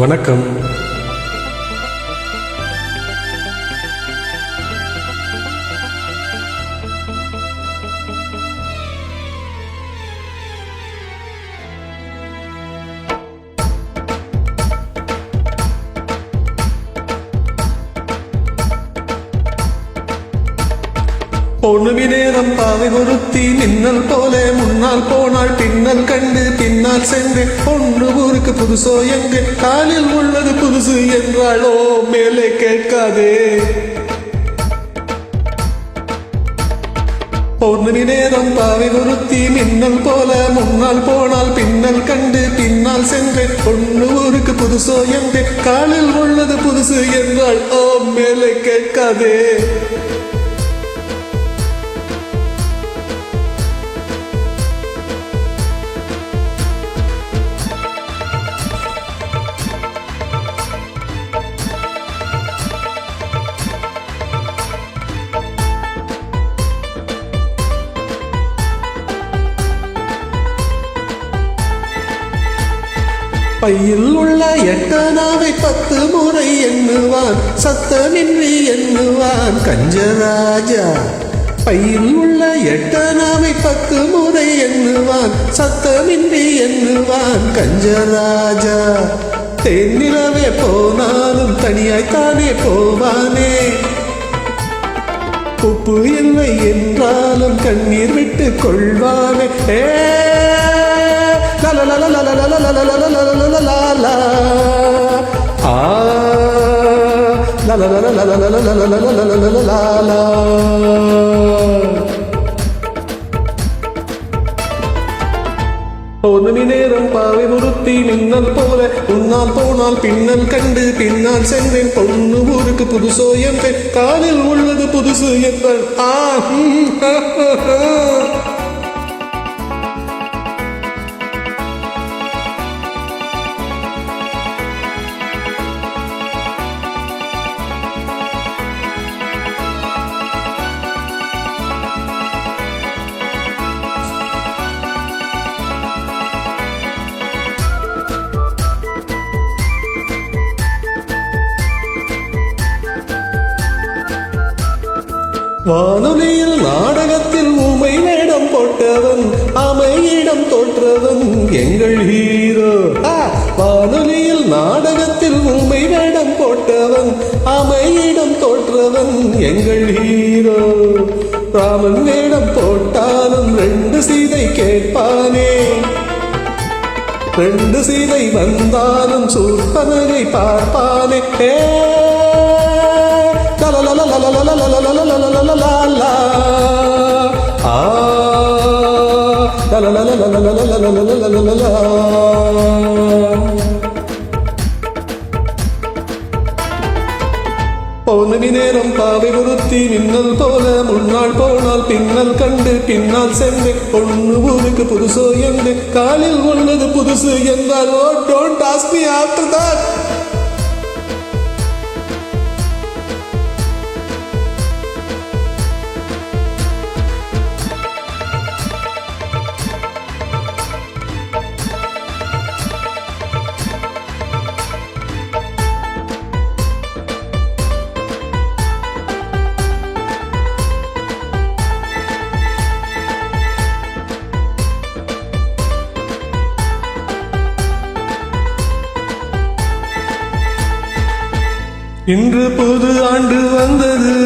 வணக்கம். பொண்ணுமி நேரம் பாவை ஒருத்தி மின்னல் போல முன்னால் போனாள் பின்னல் கண்டு பின்னால் சென்று பொண்ணு ஊருக்கு புதுசோ எங்கு காலில் உள்ளது புதுசு என்றாளோ மேலே கேட்காதே. பொண்ணுமி நேரம் பாவை ஒருத்தி மின்னல் போல முன்னால் போனால் பின்னல் கண்டு பின்னால் சென்று பொண்ணு ஊருக்கு புதுசோ எங்கு காலில் உள்ளது புதுசு என்றாள் ஓ மேலே கேட்காதே. பையில் உள்ள எட்டனாவை 10 முறை எண்ணுவான் சத்தமின்றி எண்ணுவான் கஞ்சராஜா. பையில் உள்ள எட்டனாவை 10 முறை எண்ணுவான் சத்தமின்றி எண்ணுவான் கஞ்சராஜா. தென்னிலவே போனாலும் தனியாய்த்தானே போவானே. உப்பு இல்லை என்றாலும் கண்ணீர் விட்டு கொள்வானே. பொன்னுமி நேரம் பாவை ஒருத்தி மின்னல் போல முன்னால் போனால் பின்னல் கண்டு பின்னால் சென்றேன் பொண்ணு ஊருக்கு புதுசோ என்றேன் காலில் உள்ளது புதுசு என்றால் வானொலியில் நாடகத்தில் ஊமை வேடம் போட்டவன் அமையிடம் தோற்றவன் எங்கள் ஹீரோ. வானொலியில் நாடகத்தில் ஊமை வேடம் போட்டவன் அமையிடம் தோற்றவன் எங்கள் ஹீரோ. ராமன் வேடம் போட்டாலும் 2 சீதை கேட்பானே. 2 சீதை வந்தாலும் சூர்பனகை பார்ப்பானே. பொன்னுமி நேரம் பாவை ஒருத்தி மின்னல் போல முன்னால் போனால் பின்னல் கண்டு பின்னால் சென்று பொண்ணு ஊருக்கு புதுசோ என்று காலில் உள்ளது புதுசு என்றால் ஓ don't ask me after that. இன்று புது ஆண்டு வந்தது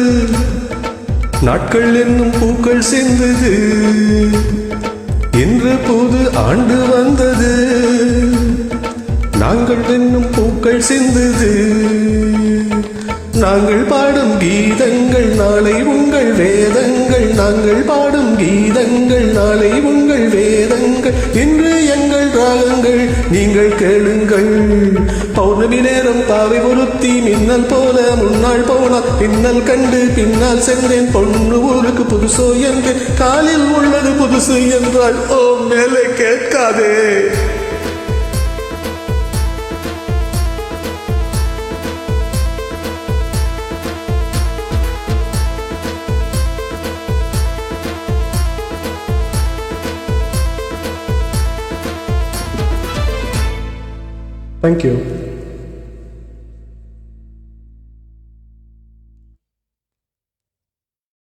நாட்கள் என்னும் பூக்கள் சிந்தது. இன்று புது ஆண்டு வந்தது நாங்கள் என்னும் பூக்கள் சிந்தது. நாங்கள் பாடும் கீதங்கள் நாளை உங்கள் வேதங்கள். நாங்கள் பாடும் கீதங்கள் நாளை உங்கள் வேதங்கள். இன்று எங்கள் ராகங்கள் நீங்கள் கேளுங்கள். பௌர்ணமி நேரம் பாவை ஒருத்தி மின்னல் போல முன்னால் போனால் பின்னல் கண்டு பின்னால் சென்றேன் பொண்ணு ஊருக்கு புதுசோ என்று காலில் உள்ளது புதுசு என்றால் ஓ மேலே கேட்காதே. Thank you.